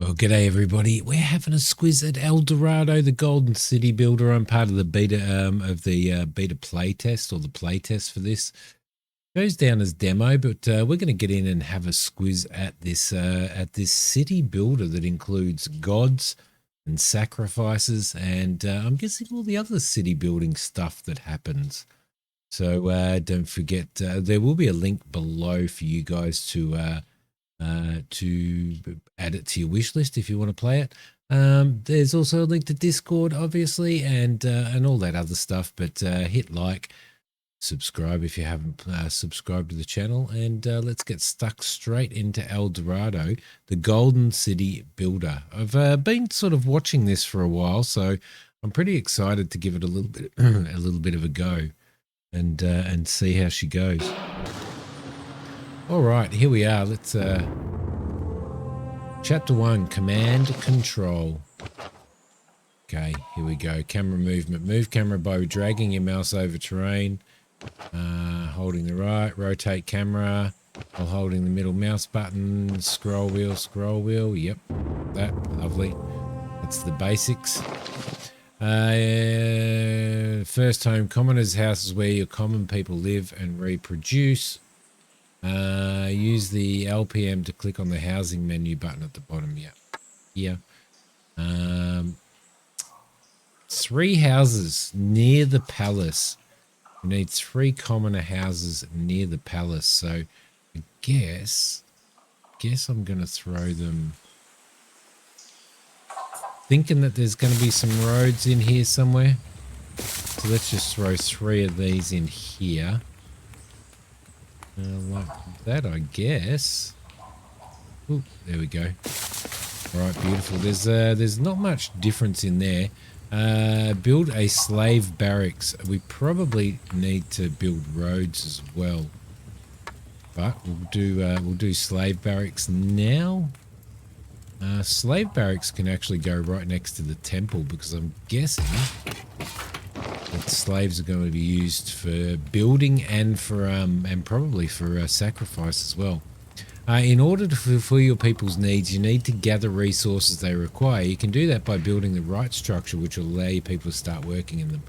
Well, g'day everybody. We're having a squiz at El Dorado, the Golden City Builder. I'm part of the beta beta playtest or the playtest for this. Goes down as demo, but we're going to get in and have a squiz at this city builder that includes gods and sacrifices, and I'm guessing all the other city building stuff that happens. So don't forget, there will be a link below for you guys to add it to your wish list if you want to play it. There's also a link to Discord, obviously, and all that other stuff. But hit like, subscribe if you haven't subscribed to the channel, and let's get stuck straight into El Dorado, the Golden City Builder. I've been sort of watching this for a while, so I'm pretty excited to give it a little bit of a go, and see how she goes. All right, here we are. Let's Chapter 1, Command Control. Okay, here we go. Camera movement. Move camera by dragging your mouse over terrain. Holding the right. Rotate camera while holding the middle mouse button. Scroll wheel. Yep, that. Lovely. That's the basics. First home. Commoners' houses where your common people live and reproduce. Use the LPM to click on the housing menu button at the bottom. Yeah. 3 houses near the palace. We need 3 commoner houses near the palace. So I guess I'm gonna throw them, thinking that there's gonna be some roads in here somewhere. So let's just throw 3 of these in here. Like that, I guess. Ooh, there we go. All right, beautiful. There's not much difference in there. Build a slave barracks. We probably need to build roads as well, but we'll do slave barracks now. Slave barracks can actually go right next to the temple, because I'm guessing that slaves are going to be used for building and for and probably for sacrifice as well. In order to fulfill your people's needs, you need to gather resources they require. You can do that by building the right structure, which will allow your people to start working in them.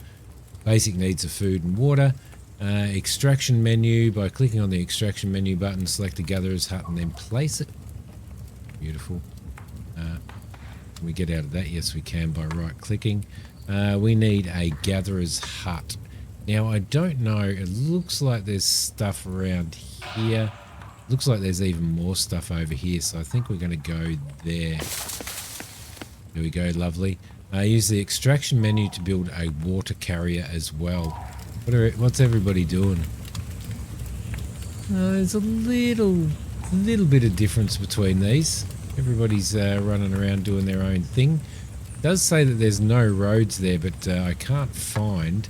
Basic needs are food and water. Extraction menu. By clicking on the extraction menu button, select the gatherer's hut and then place it. Beautiful. Can we get out of that? Yes, we can by right clicking. We need a gatherer's hut. Now, I don't know. It looks like there's stuff around here. Looks like there's even more stuff over here. So I think we're going to go there. There we go. Lovely. Use the extraction menu to build a water carrier as well. What's everybody doing? There's a little bit of difference between these. Everybody's running around doing their own thing. It does say that there's no roads there, but I can't find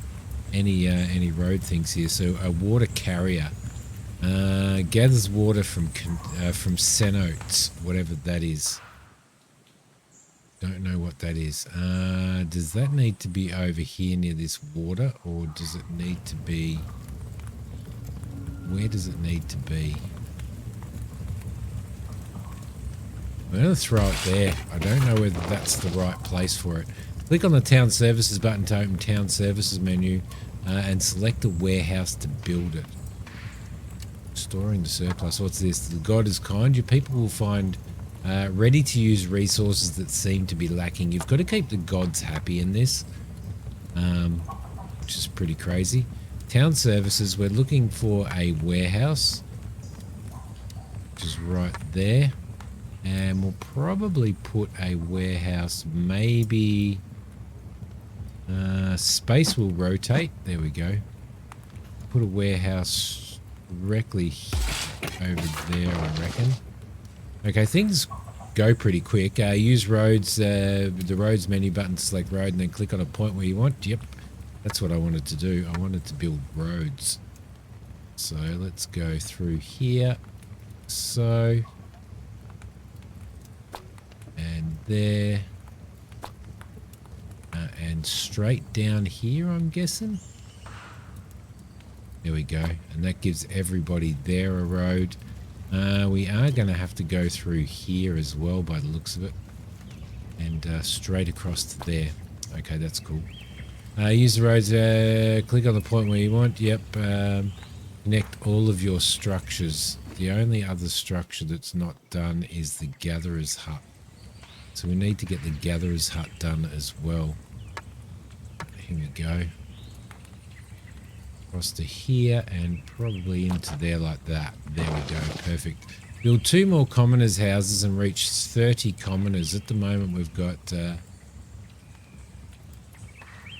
any road things here. So a water carrier gathers water from cenotes, whatever that is. Don't know what that is. Does that need to be over here near this water, or does it need to be? Where does it need to be? I'm going to throw it there. I don't know whether that's the right place for it. Click on the Town Services button to open Town Services menu and select a warehouse to build it. Storing the surplus. What's this? The God is kind. Your people will find ready-to-use resources that seem to be lacking. You've got to keep the gods happy in this, which is pretty crazy. Town Services. We're looking for a warehouse, which is right there. And we'll probably put a warehouse, maybe space will rotate. There we go. Put a warehouse directly over there, I reckon. Okay, things go pretty quick. Use roads, the roads menu button to select road and then click on a point where you want. Yep, that's what I wanted to do. I wanted to build roads. So let's go through here. So... and there, and straight down here, I'm guessing. There we go, and that gives everybody there a road. We are going to have to go through here as well by the looks of it. And straight across to there. Okay, that's cool. Use the roads. Click on the point where you want. Yep. Connect all of your structures. The only other structure that's not done is the gatherer's hut. So we need to get the gatherer's hut done as well. Here we go. Across to here and probably into there like that. There we go. Perfect. Build 2 more commoners' houses and reach 30 commoners. At the moment we've got...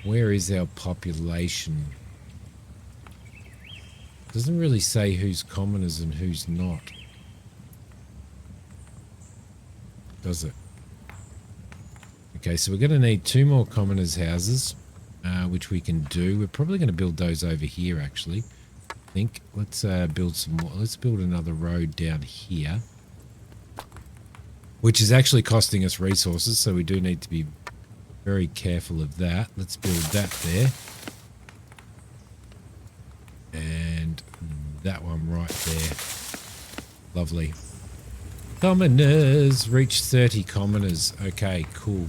where is our population? Doesn't really say who's commoners and who's not. Does it? Okay, so we're going to need 2 more commoners' houses, which we can do. We're probably going to build those over here, actually. I think. Let's build some more. Let's build another road down here, which is actually costing us resources, so we do need to be very careful of that. Let's build that there. And that one right there. Lovely. Commoners. Reach 30 commoners. Okay, cool.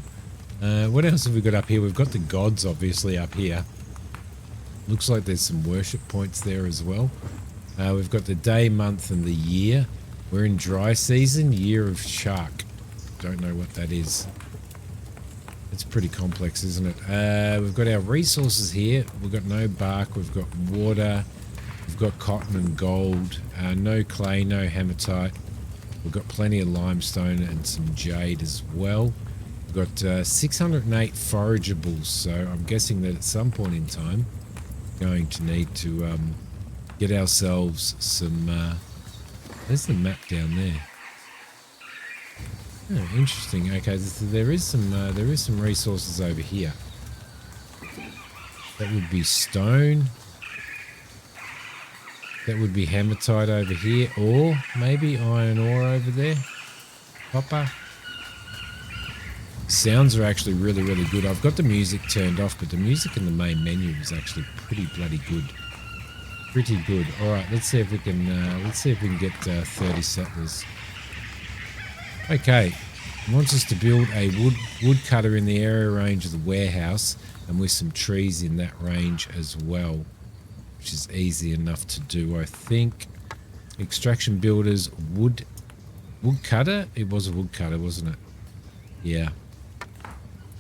What else have we got up here? We've got the gods, obviously, up here. Looks like there's some worship points there as well. We've got the day, month, and the year. We're in dry season, year of shark. Don't know what that is. It's pretty complex, isn't it? We've got our resources here. We've got no bark. We've got water. We've got cotton and gold. No clay, no hematite. We've got plenty of limestone and some jade as well. We've got 608 forageables, so I'm guessing that at some point in time, we're going to need to get ourselves some... there's the map down there. Oh, interesting. Okay, so there is some resources over here. That would be stone. That would be hematite over here, or maybe iron ore over there. Copper. Sounds are actually really, really good. I've got the music turned off, but the music in the main menu is actually pretty bloody good. Pretty good. All right, let's see if we can get 30 settlers. Okay, it wants us to build a woodcutter in the area range of the warehouse, and with some trees in that range as well, which is easy enough to do, I think. Extraction builders woodcutter. It was a woodcutter, wasn't it? Yeah.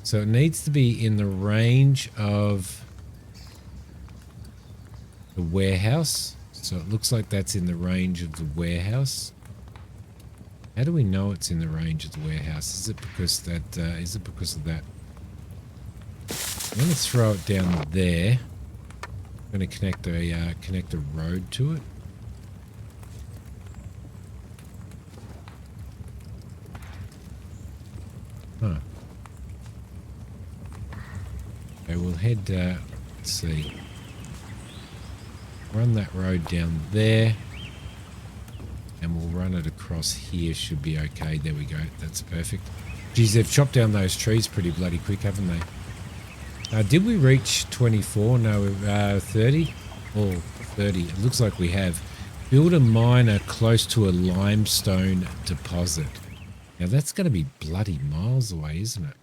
So it needs to be in the range of the warehouse. So it looks like that's in the range of the warehouse. How do we know it's in the range of the warehouse? Is it because that? Is it because of that? I'm going to throw it down there. I'm going to connect a road to it. Huh. Okay, we'll head. Let's see. Run that road down there. And we'll run it across here. Should be okay. There we go. That's perfect. Geez, they've chopped down those trees pretty bloody quick, haven't they? Did we reach 24? No, 30? Oh, 30. It looks like we have. Build a miner close to a limestone deposit. Now, that's going to be bloody miles away, isn't it?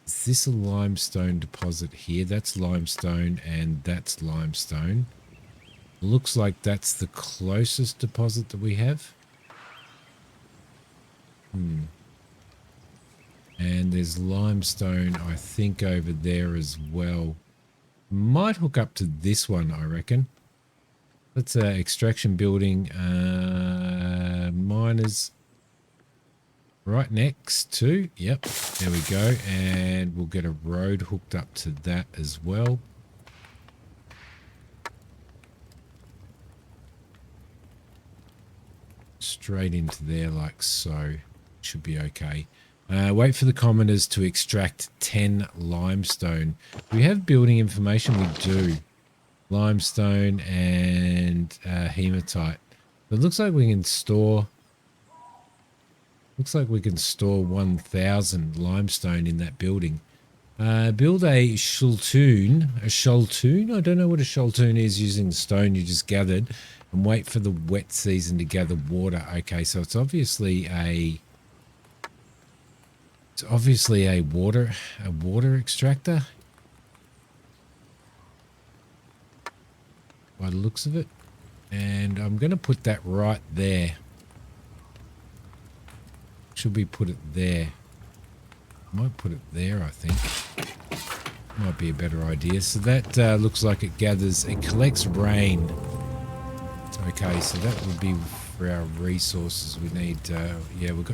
Is this a limestone deposit here? That's limestone and that's limestone. Looks like that's the closest deposit that we have. And there's limestone, I think, over there as well. Might hook up to this one, I reckon. That's extraction building. Miners right next to. Yep, there we go. And we'll get a road hooked up to that as well. Straight into there like so. Should be okay. Wait for the commoners to extract 10 limestone. Do we have building information? We do. Limestone and hematite. It looks like we can store... Looks like we can store 1,000 limestone in that building. Build a shaltoon. A shaltoon? I don't know what a shaltoon is using the stone you just gathered. And wait for the wet season to gather water. Okay, so it's obviously a It's obviously a water extractor by the looks of it. And I'm going to put that right there. Should we put it there? Might put it there, I think. Might be a better idea. So that looks like it collects rain. Okay, so that would be for our resources. We need, yeah, we're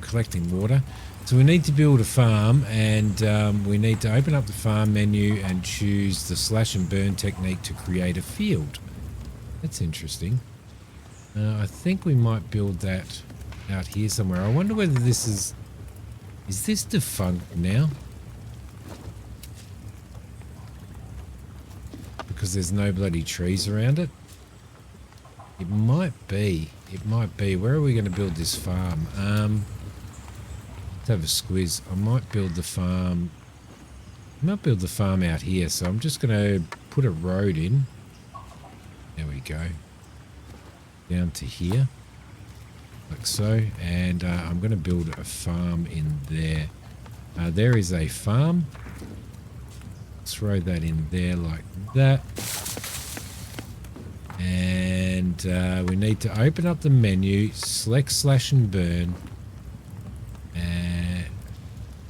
collecting water. So we need to build a farm, and we need to open up the farm menu and choose the slash and burn technique to create a field. That's interesting. I think we might build that out here somewhere. I wonder whether this is this defunct now? Because there's no bloody trees around it? It might be. It might be. Where are we going to build this farm? Let's have a squiz. I might build the farm. I might build the farm out here. So I'm just going to put a road in. There we go. Down to here. Like so. And I'm going to build a farm in there. There is a farm. Throw that in there like that. And we need to open up the menu, select slash and burn,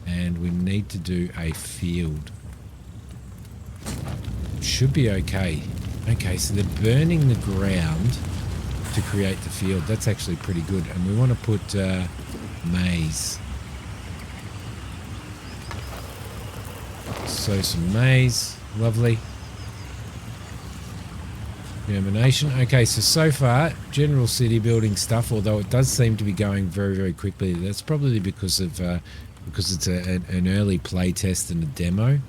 and we need to do a field. Should be okay. Okay, so they're burning the ground to create the field. That's actually pretty good. And we want to put maize. Sow some maize. Lovely. Germination. Okay, so far, general city building stuff, although it does seem to be going very, very quickly. That's probably because it's an early play test and a demo.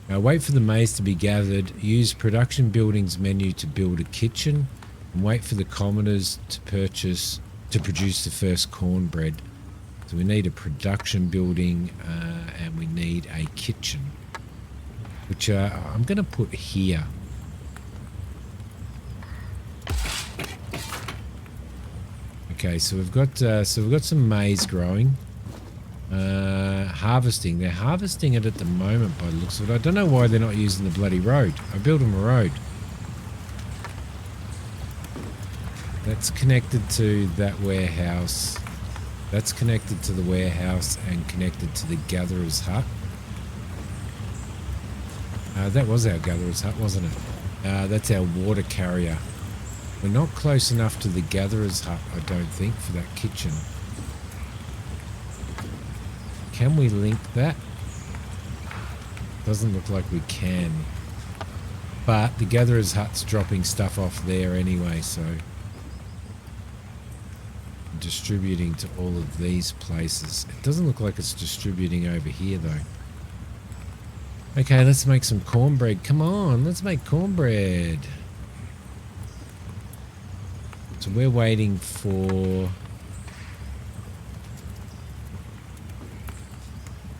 Wait for the maize to be gathered. Use production buildings menu to build a kitchen. And wait for the commoners to produce the first cornbread. So we need a production building and we need a kitchen, which I'm going to put here. Okay, so we've got some maize growing. Harvesting. They're harvesting it at the moment by the looks of it. I don't know why they're not using the bloody road. I built them a road. That's connected to that warehouse. That's connected to the warehouse and connected to the gatherer's hut. That was our gatherer's hut, wasn't it? That's our water carrier. We're not close enough to the gatherer's hut, I don't think, for that kitchen. Can we link that? Doesn't look like we can. But the gatherer's hut's dropping stuff off there anyway, so... distributing to all of these places. It doesn't look like it's distributing over here, though. Okay, let's make some cornbread. Come on, let's make cornbread. So we're waiting for...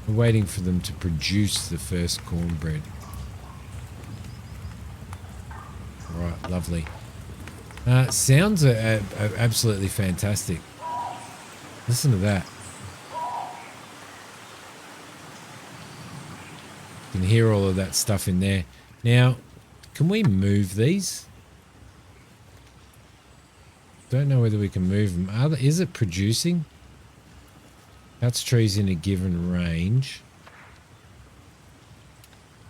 we're waiting for them to produce the first cornbread. Right, lovely. Sounds are absolutely fantastic. Listen to that. You can hear all of that stuff in there. Now, can we move these? Don't know whether we can move them. Is it producing? Cuts trees in a given range.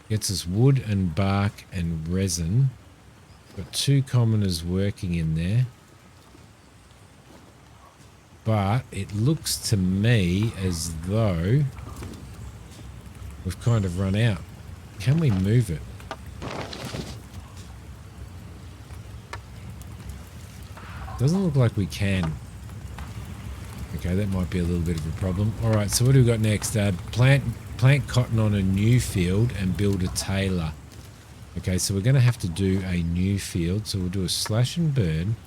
Gets us wood and bark and resin. Got 2 commoners working in there. But it looks to me as though we've kind of run out. Can we move it? Doesn't look like we can. Okay, that might be a little bit of a problem. All right, so what do we got next? Plant cotton on a new field and build a tailor. Okay, so we're going to have to do a new field. So we'll do a slash and burn.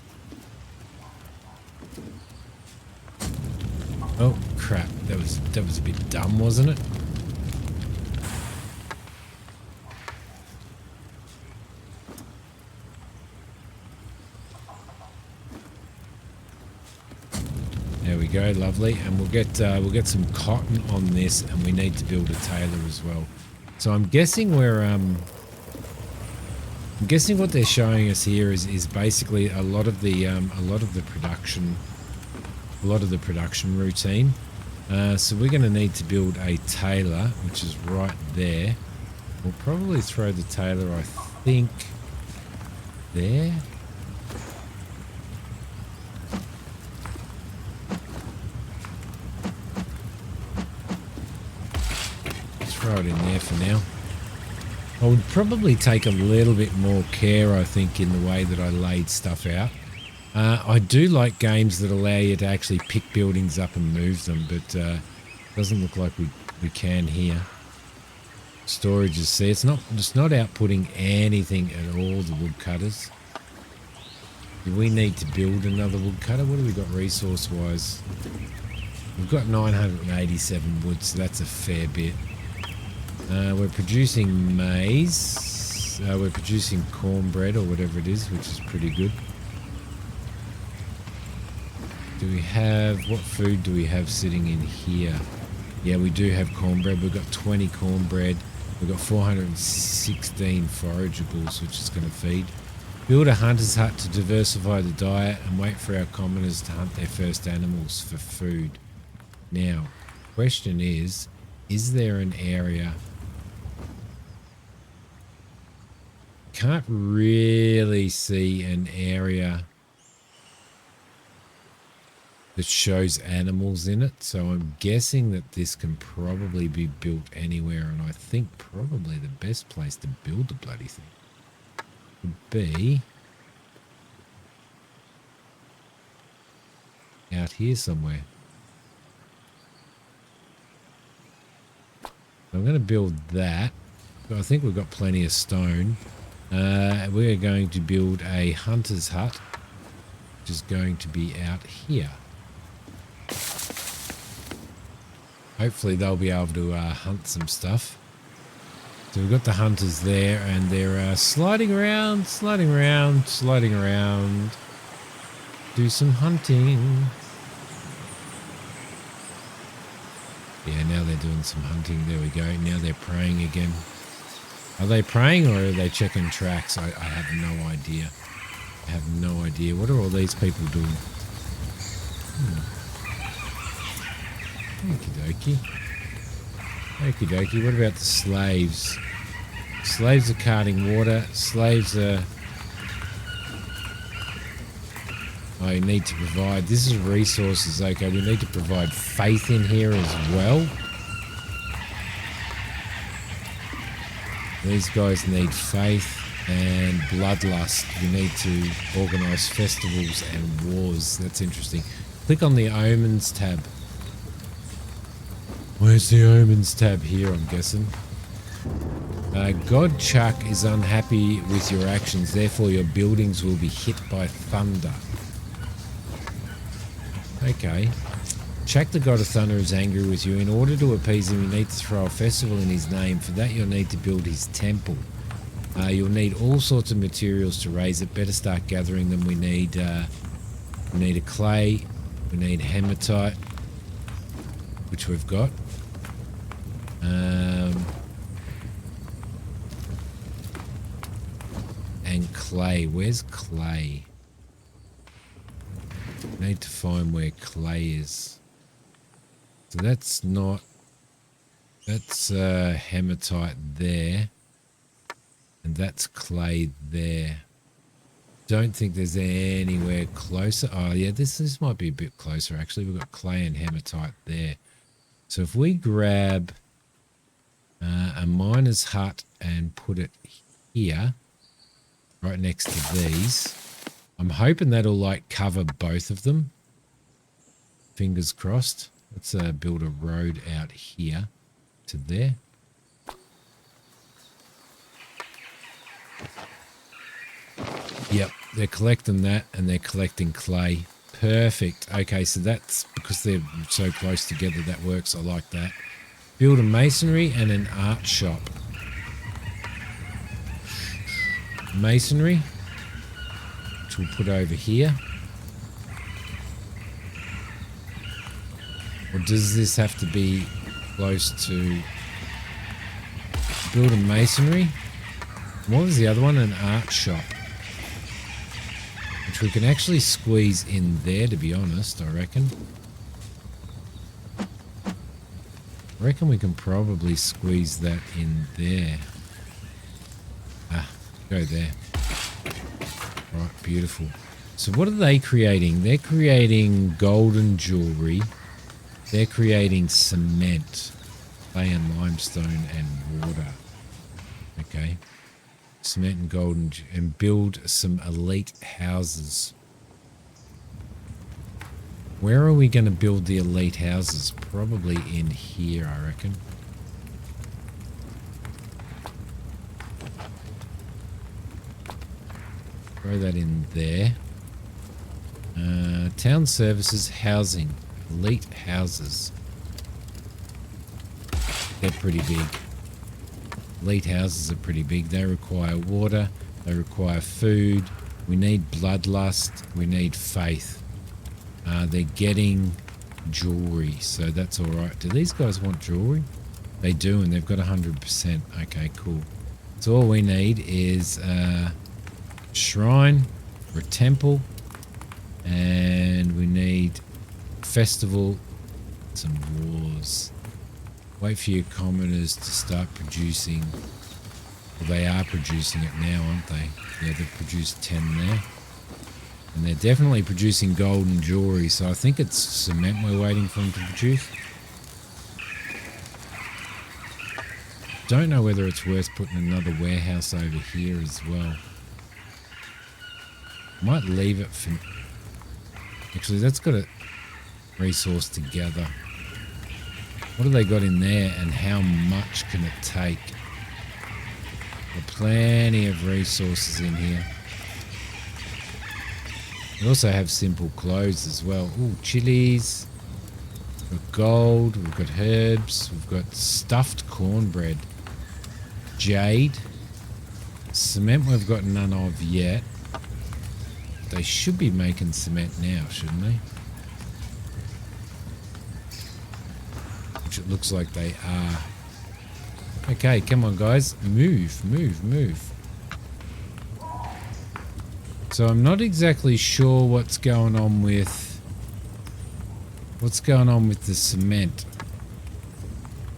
Oh, crap. That was a bit dumb, wasn't it? There we go, lovely. And we'll get some cotton on this, and we need to build a tailor as well. So I'm guessing what they're showing us here is basically a lot of the production routine. So we're going to need to build a tailor, which is right there. We'll probably throw the tailor, I think, there. Throw it in there for now. I would probably take a little bit more care, I think, in the way that I laid stuff out. I do like games that allow you to actually pick buildings up and move them, but doesn't look like we can here. Storage is see, it's not outputting anything at all, the woodcutters. Do we need to build another woodcutter? What have we got resource-wise? We've got 987 wood, so that's a fair bit. We're producing maize. We're producing cornbread or whatever it is, which is pretty good. What food do we have sitting in here? Yeah, we do have cornbread. We've got 20 cornbread. We've got 416 forageables, which is going to feed. Build a hunter's hut to diversify the diet and wait for our commoners to hunt their first animals for food. Now, question is there an area? Can't really see an area that shows animals in it, so I'm guessing that this can probably be built anywhere, and I think probably the best place to build the bloody thing would be out here somewhere. I'm going to build that. I think we've got plenty of stone. We're going to build a hunter's hut, which is going to be out here. Hopefully they'll be able to hunt some stuff. So we've got the hunters there, and they're sliding around. Do some hunting. Yeah, now they're doing some hunting. There we go. Now they're praying again. Are they praying or are they checking tracks? I have no idea. I have no idea. What are all these people doing? Okie dokie. What about the slaves? Slaves are carting water. Slaves are... Oh, you need to provide... This is resources. Okay, we need to provide faith in here as well. These guys need faith and bloodlust. We need to organise festivals and wars. That's interesting. Click on the Omens tab. Where's the Omens tab? Here, I'm guessing. God Chuck is unhappy with your actions, therefore your buildings will be hit by thunder. Okay. Chuck the God of Thunder is angry with you. In order to appease him, you need to throw a festival in his name. For that, you'll need to build his temple. You'll need all sorts of materials to raise it. Better start gathering them. We need a clay. We need hematite, which we've got. And clay. Where's clay? Need to find where clay is. So that's not... That's hematite there. And that's clay there. Don't think there's anywhere closer. Oh, yeah, this might be a bit closer, actually. We've got clay and hematite there. So if we grab a miner's hut and put it here, right next to these, I'm hoping that'll, like, cover both of them. Fingers crossed. Let's build a road out here to there. Yep, they're collecting that and they're collecting clay. Perfect. Okay, so that's because they're so close together, that works. I like that. Build a masonry and an art shop. Masonry, which we'll put over here. Or does this have to be close to build a masonry? What was the other one? An art shop. Which we can actually squeeze in there, to be honest, I reckon. I reckon we can probably squeeze that in there. Ah, go there. Right, beautiful. So what are they creating? They're creating golden jewelry. They're creating cement, clay and limestone and water. Okay. Cement and golden, and build some elite houses. Where are we going to build the elite houses? Probably in here, I reckon. Throw that in there. Town services, housing, elite houses. They're pretty big. Elite houses are pretty big. They require water. They require food. We need bloodlust. We need faith. They're getting jewelry, so that's all right. Do these guys want jewelry? They do, and they've got 100%. Okay, cool. So all we need is a shrine or a temple, and we need festival, some wars. Wait for your commoners to start producing. Well, they are producing it now, aren't they? Yeah, they've produced 10 there. And they're definitely producing gold and jewelry, so I think it's cement we're waiting for them to produce. Don't know whether it's worth putting another warehouse over here as well. Might leave it for... Actually, that's got a resource to gather. What have they got in there, and how much can it take? There are plenty of resources in here. We also have simple clothes as well. Ooh, chilies. We've got gold. We've got herbs. We've got stuffed cornbread. Jade. Cement we've got none of yet. They should be making cement now, shouldn't they? Which it looks like they are. Okay, come on guys. Move, move, move. So I'm not exactly sure what's going on with the cement.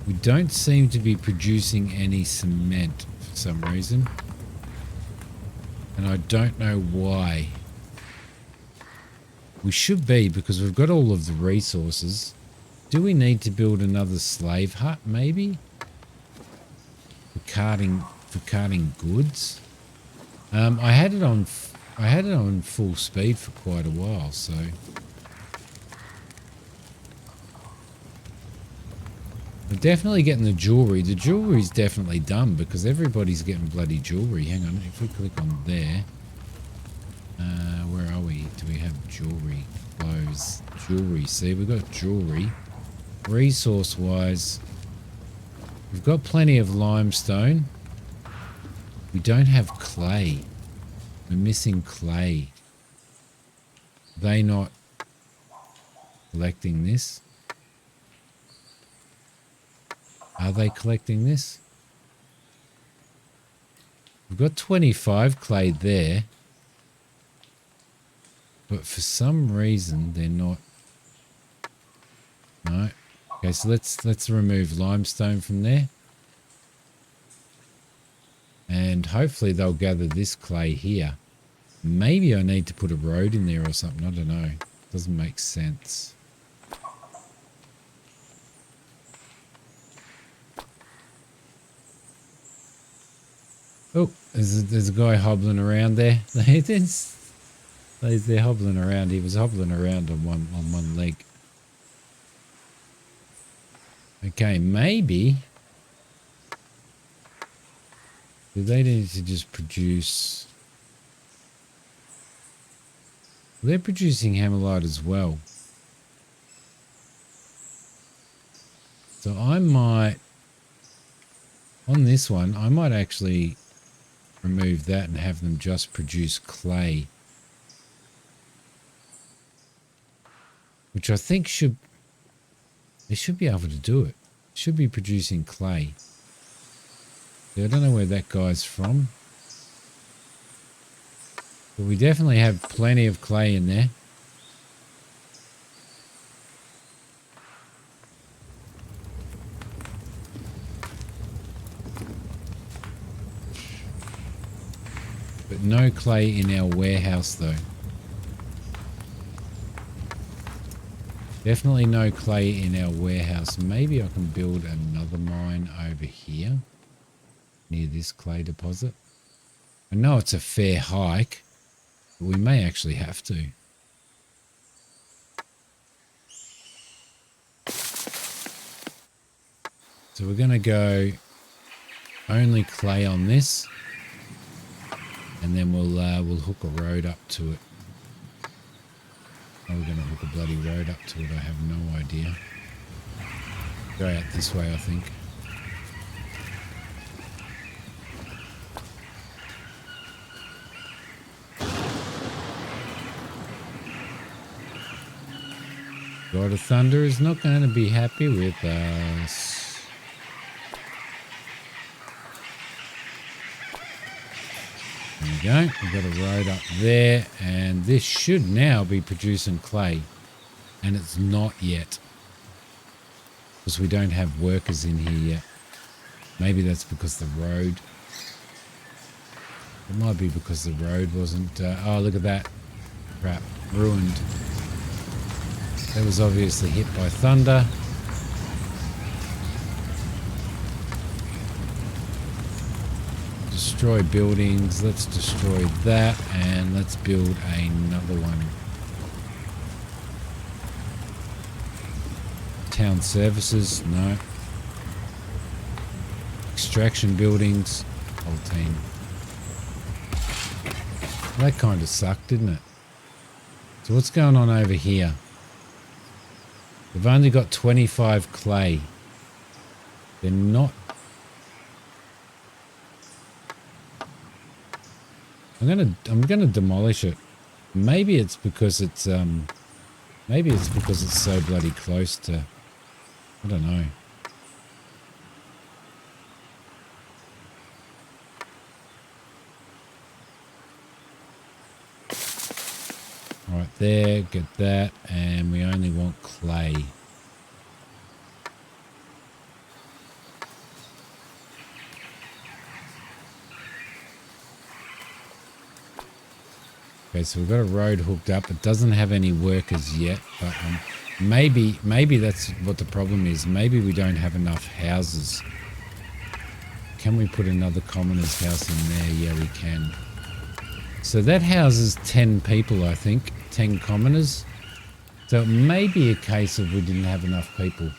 We don't seem to be producing any cement for some reason. And I don't know why. We should be, because we've got all of the resources. Do we need to build another slave hut maybe? For carting goods? I had it on full speed for quite a while, so we're definitely getting the jewelry. The jewelry's definitely done because everybody's getting bloody jewelry. Hang on, if we click on there, where are we? Do we have jewelry? Clothes, jewelry. See, we've got jewelry. Resource-wise, we've got plenty of limestone. We don't have clay. We're missing clay. Are they not collecting this? Are they collecting this? We've got 25 clay there. But for some reason they're not. No. Okay, so let's remove limestone from there. And hopefully they'll gather this clay here. Maybe I need to put a road in there or something. I don't know. Doesn't make sense. Oh, there's a guy hobbling around there. They're hobbling around. He was hobbling around on one leg. Okay, maybe. Do they need to just produce? They're producing hammerlite as well. So I might, on this one, I might actually remove that and have them just produce clay. Which I think should, They should be able to do it. Should be producing clay. I don't know where that guy's from. But we definitely have plenty of clay in there. But no clay in our warehouse though. Definitely no clay in our warehouse. Maybe I can build another mine over here near this clay deposit. I know it's a fair hike, but we may actually have to. So we're going to go only clay on this, and then we'll hook a road up to it. How are we going to hook a bloody road up to it? I have no idea. Go out this way, I think. God of Thunder is not going to be happy with us. There we go. We've got a road up there, and this should now be producing clay, and it's not yet because we don't have workers in here yet. Maybe that's because the road. It might be because the road wasn't. Oh, look at that! Crap, ruined. That was obviously hit by thunder. Destroy buildings. Let's destroy that and let's build another one. Town services, no. Extraction buildings, whole team. That kind of sucked, didn't it? So what's going on over here? They've only got 25 clay. They're not. I'm gonna demolish it. Maybe it's because it's so bloody close to. I don't know. Right there, get that, and we only want clay. Okay, so we've got a road hooked up. It doesn't have any workers yet, but maybe that's what the problem is. Maybe we don't have enough houses. Can we put another commoner's house in there? Yeah, we can. So that houses 10 people, I think. 10 commoners. So it may be a case of we didn't have enough people.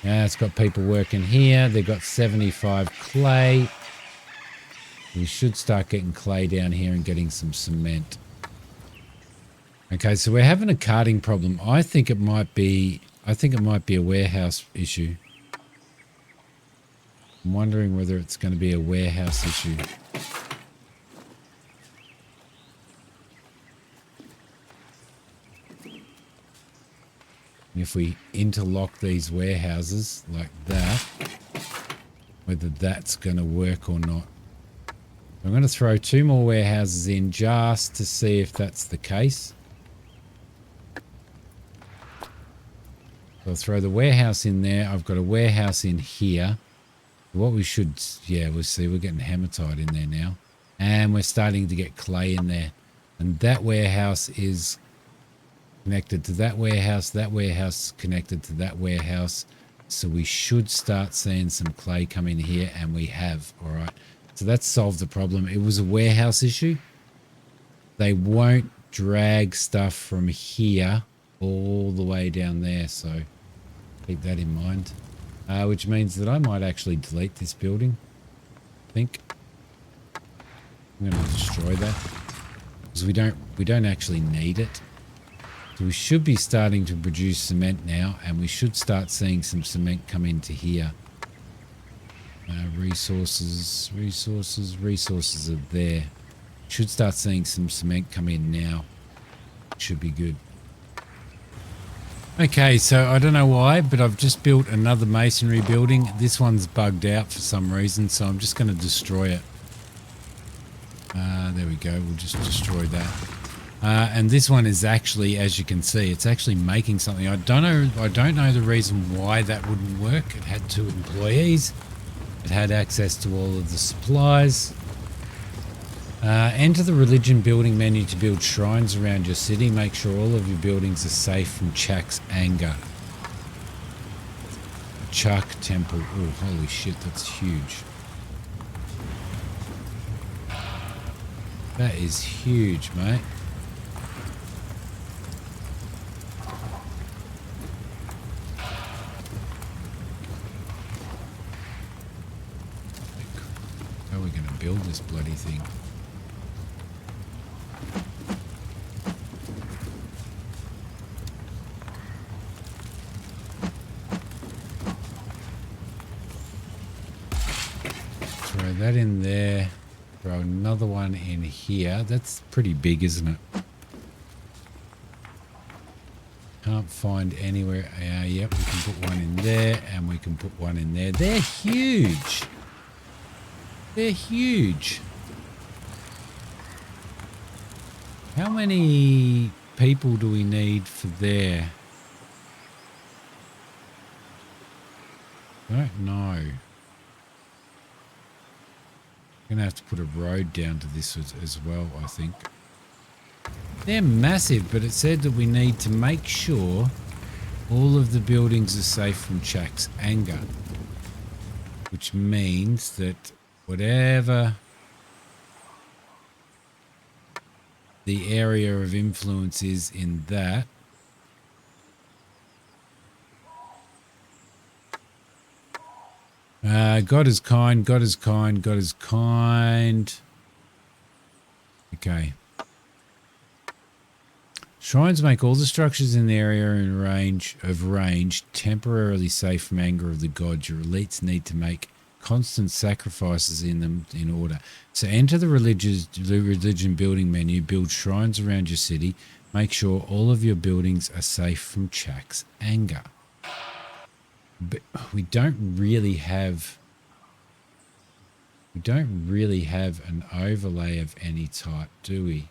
Yeah, it's got people working here. They've got 75 clay. We should start getting clay down here and getting some cement. Okay, so we're having a carting problem. I think it might be a warehouse issue. I'm wondering whether it's going to be a warehouse issue. If we interlock these warehouses like that, whether that's going to work or not. I'm going to throw 2 more warehouses in just to see if that's the case. I'll throw the warehouse in there. I've got a warehouse in here. What we should, yeah, we'll see. We're getting hematite in there now. And we're starting to get clay in there. And that warehouse is connected to that warehouse connected to that warehouse. So we should start seeing some clay come in here, and we have. All right. So that's solved the problem. It was a warehouse issue. They won't drag stuff from here all the way down there. So keep that in mind. Which means that I might actually delete this building. I think I'm going to destroy that because we don't actually need it. So we should be starting to produce cement now, and we should start seeing some cement come into here. Resources are there. Should start seeing some cement come in now. Should be good. Okay, so I don't know why, but I've just built another masonry building. This one's bugged out for some reason, so I'm just going to destroy it. There we go. We'll just destroy that. And this one is actually, as you can see, it's actually making something. I don't know the reason why that wouldn't work. It had 2 employees. It had access to all of the supplies. Enter the religion building menu to build shrines around your city. Make sure all of your buildings are safe from Chak's anger. Chak temple. Oh, holy shit, that's huge. That is huge, mate. How are we going to build this bloody thing? Throw that in there. Throw another one in here. That's pretty big, isn't it? Can't find anywhere. Yep, we can put one in there and we can put one in there. They're huge. They're huge. How many people do we need for there? I don't know. Gonna have to put a road down to this as well, I think. They're massive, but it said that we need to make sure all of the buildings are safe from Chak's anger, which means that whatever the area of influence is in that, God is kind, God is kind, God is kind. Okay. Shrines make all the structures in the area in range temporarily safe from anger of the gods. Your elites need to make constant sacrifices in them in order. So enter the religion building menu, build shrines around your city. Make sure all of your buildings are safe from Chak's anger. But we don't really have an overlay of any type, do we?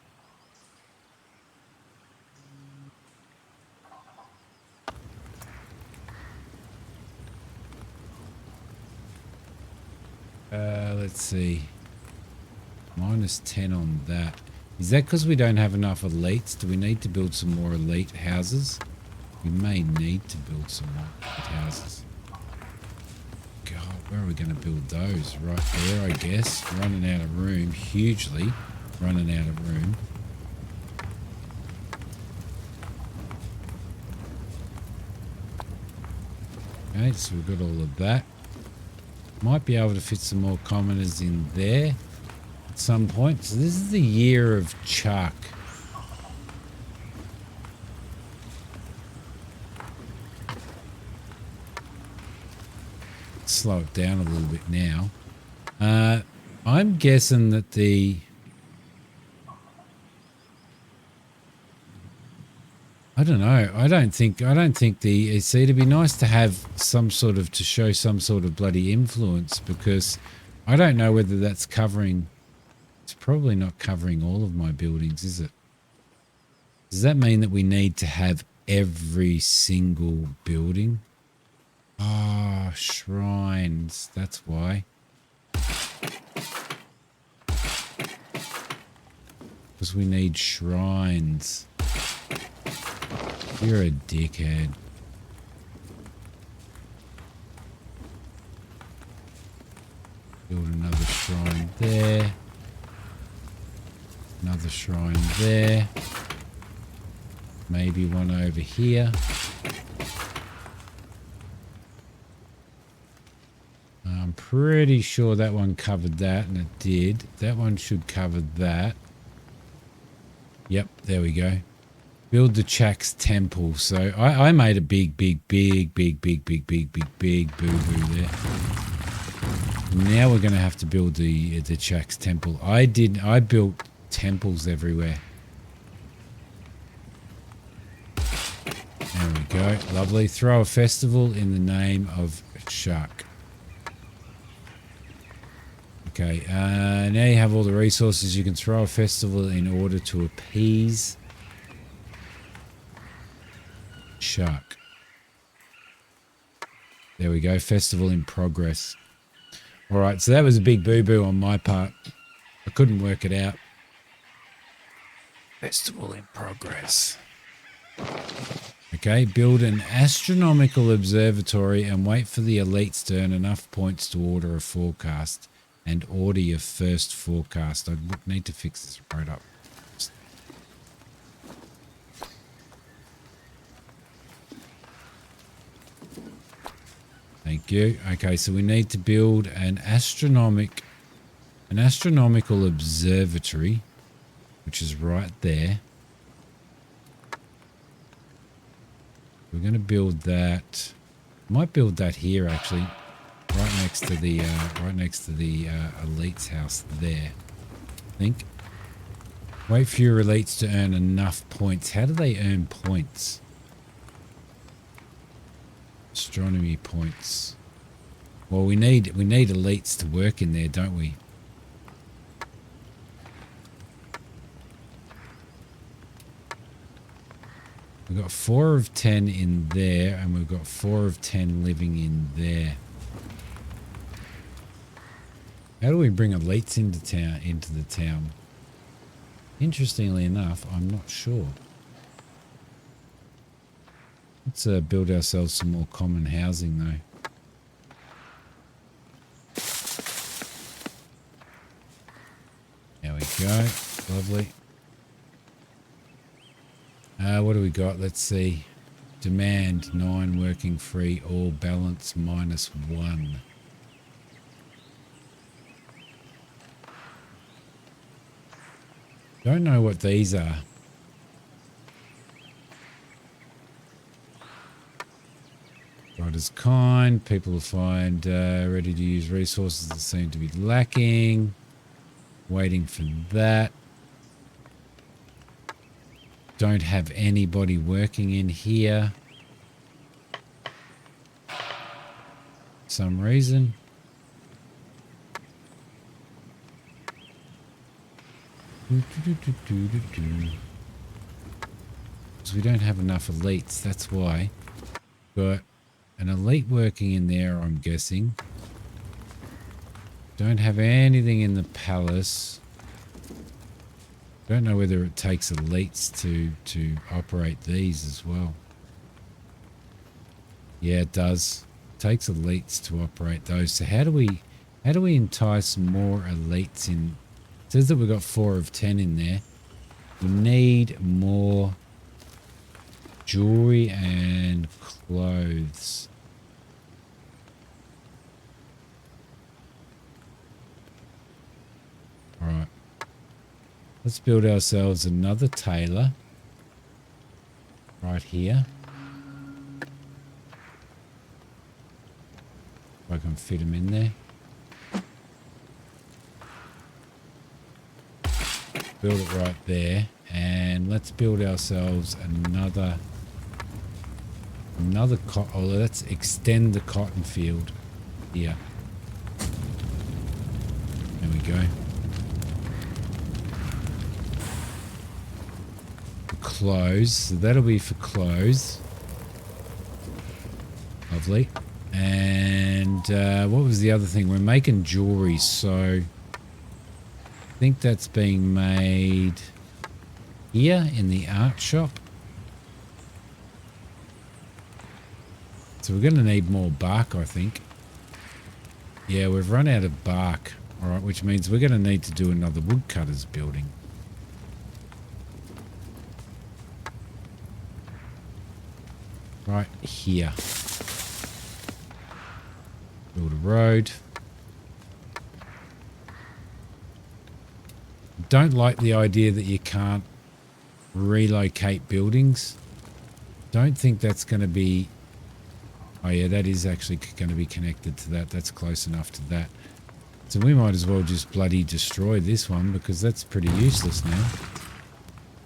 Let's see. -10 on that. Is that because we don't have enough elites? Do we need to build some more elite houses? We may need to build some more elite houses. God, where are we going to build those? Right there, I guess. Running out of room. Hugely running out of room. Okay, so we've got all of that. Might be able to fit some more commoners in there at some point. So this is the year of Chak. Slow it down a little bit now. I'm guessing that the I don't know. I don't think the see, it'd be nice to have some sort of to show some sort of bloody influence, because I don't know whether that's covering. It's probably not covering all of my buildings, is it? Does that mean that we need to have every single building? Ah, shrines. That's why. Because we need shrines. You're a dickhead. Build another shrine there. Another shrine there. Maybe one over here. I'm pretty sure that one covered that, and it did. That one should cover that. Yep, there we go. Build the Chak's temple. So I made a big boo-boo there. Now we're going to have to build the Chak's temple. I built temples everywhere. There we go. Lovely. Throw a festival in the name of Shark. Okay, now you have all the resources. You can throw a festival in order to appease Shark. There we go. Festival in progress. All right, so that was a big boo-boo on my part. I couldn't work it out. Festival in progress. Okay, build an astronomical observatory and wait for the elites to earn enough points to order a forecast and order your first forecast. I need to fix this road up. Thank you. Okay, so we need to build an astronomical observatory, which is right there. We're going to build that. Might build that here actually, right next to the elite's house there. I think. Wait for your elites to earn enough points. How do they earn points? Astronomy points. Well, we need elites to work in there, don't we? We've got 4 of 10 in there, and we've got 4 of 10 living in there. How do we bring elites into the town? Interestingly enough, I'm not sure. Let's build ourselves some more common housing, though. There we go. Lovely. What do we got? Let's see. Demand 9, working free, all balance -1. Don't know what these are. God is kind. People will find ready to use resources that seem to be lacking. Waiting for that. Don't have anybody working in here. For some reason. Because we don't have enough elites, that's why. Got an elite working in there, I'm guessing. Don't have anything in the palace. Don't know whether it takes elites to operate these as well. Yeah, it does. It takes elites to operate those. So how do we entice more elites in? It says that we've got 4 of 10 in there. We need more jewelry and clothes. All right. Let's build ourselves another tailor right here. If I can fit him in there. Build it right there, and let's build ourselves another oh, let's extend the cotton field here. There we go. Clothes, so that'll be for clothes. Lovely. And what was the other thing? We're making jewelry, so I think that's being made here in the art shop. So we're going to need more bark, I think. Yeah, we've run out of bark. All right, which means we're going to need to do another woodcutter's building. Right here. Build a road. Don't like the idea that you can't relocate buildings. Don't think that's going to be... Oh yeah, that is actually going to be connected to that. That's close enough to that. So we might as well just bloody destroy this one because that's pretty useless now.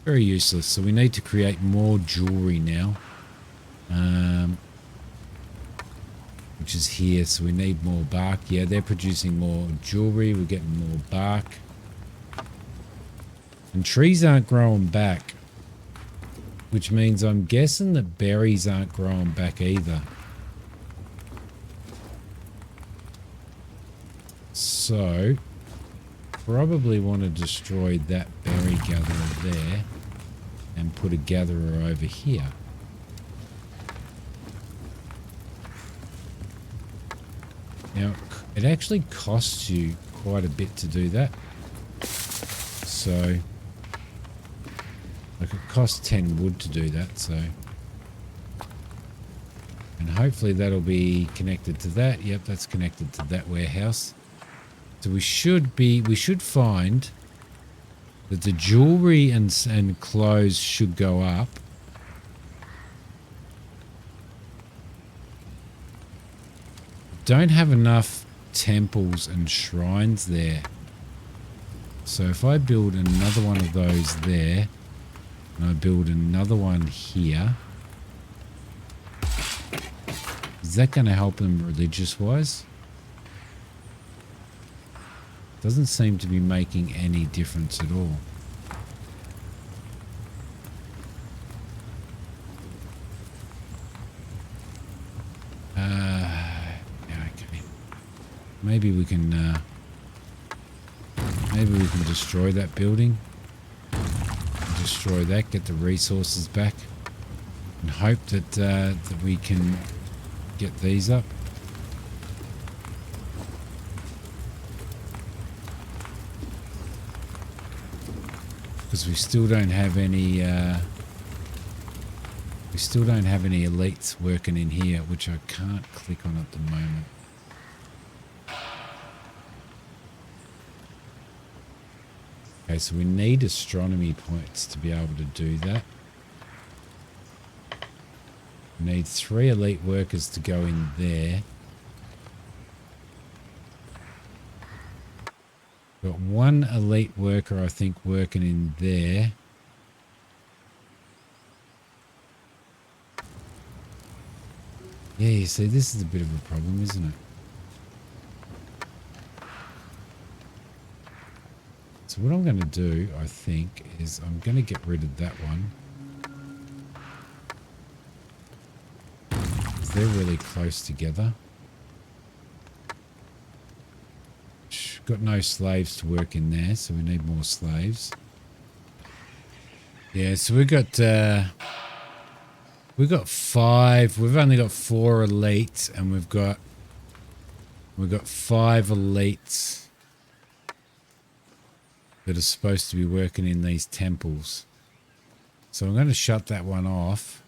Very useless. So we need to create more jewelry now. which is here. So we need more bark. Yeah, they're producing more jewelry. We're getting more bark. And trees aren't growing back, which means I'm guessing that berries aren't growing back either. So, probably want to destroy that berry gatherer there and put a gatherer over here. Now, it actually costs you quite a bit to do that. So, like, it costs 10 wood to do that, so. And hopefully that'll be connected to that. Yep, that's connected to that warehouse. So we should find that the jewelry and clothes should go up. Don't have enough temples and shrines there. So if I build another one of those there, and I build another one here, is that going to help them religious-wise? Doesn't seem to be making any difference at all. Yeah, okay. Maybe we can destroy that building. Destroy that, get the resources back, and hope that that we can get these up. Because we still don't have any elites working in here, which I can't click on at the moment. Okay, so we need astronomy points to be able to do that. We need 3 elite workers to go in there. Got 1 elite worker, I think, working in there. Yeah, you see, this is a bit of a problem, isn't it? So what I'm going to do, I think, is I'm going to get rid of that one. Because they're really close together. Got no slaves to work in there, so we need more slaves. Yeah, so we've got 5. We've only got 4 elites, and we've got 5 elites that are supposed to be working in these temples. So I'm going to shut that one off.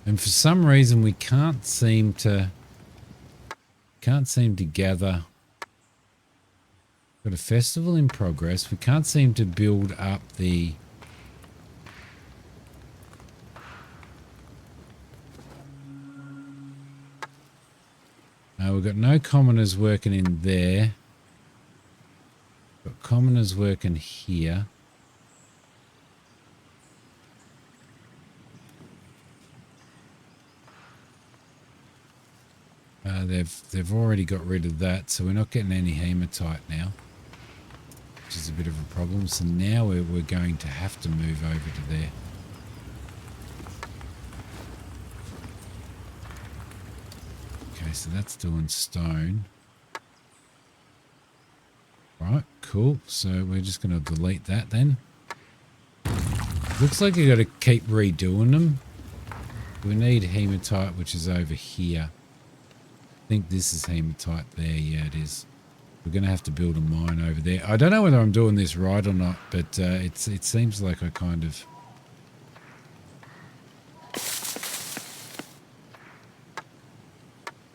And for some reason we can't seem to gather. Got a festival in progress. We can't seem to build up the we've got no commoners working in there. Got commoners working here. They've already got rid of that, so we're not getting any hematite now, which is a bit of a problem. So now we're going to have to move over to there. Okay, so that's doing stone. Right, cool. So we're just going to delete that then. Looks like you got to keep redoing them. We need hematite, which is over here. I think this is hematite there. Yeah, it is. We're going to have to build a mine over there. I don't know whether I'm doing this right or not, but it seems like I kind of...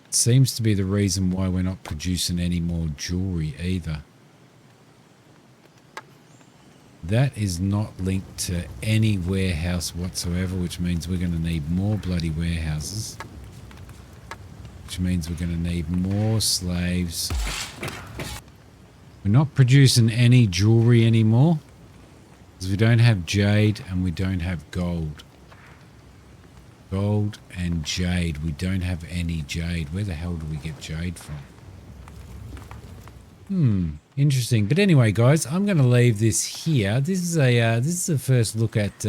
It seems to be the reason why we're not producing any more jewelry either. That is not linked to any warehouse whatsoever, which means we're going to need more bloody warehouses. Which means we're going to need more slaves. We're not producing any jewelry anymore because we don't have jade and we don't have gold. Gold and jade. We don't have any jade. Where the hell do we get jade from? Interesting. But anyway, guys, I'm going to leave this here. This is a first look at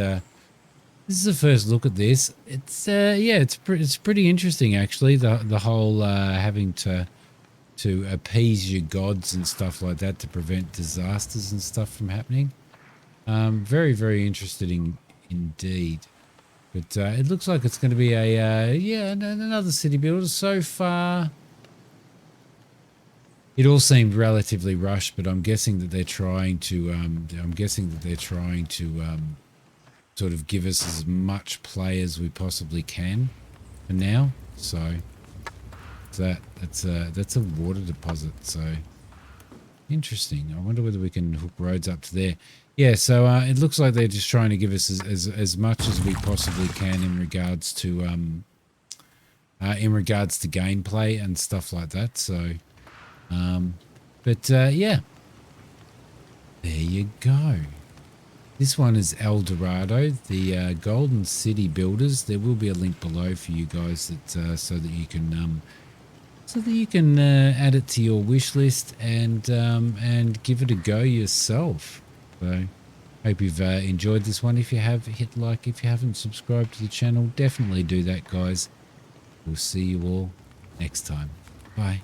this. It's yeah, it's pretty interesting actually. The whole having to appease your gods and stuff like that to prevent disasters and stuff from happening. Very, very interesting indeed. But it looks like it's going to be a yeah, another city builder. So far, it all seemed relatively rushed, but I'm guessing that they're trying to sort of give us as much play as we possibly can for now. So that's a water deposit. So interesting. I wonder whether we can hook roads up to there. Yeah, so it looks like they're just trying to give us as much as we possibly can in regards to gameplay and stuff like that. So, yeah, there you go. This one is El Dorado, the Golden City Builders. There will be a link below for you guys that so that you can add it to your wish list and give it a go yourself. So, hope you've enjoyed this one. If you have, hit like. If you haven't subscribed to the channel, definitely do that, guys. We'll see you all next time. Bye.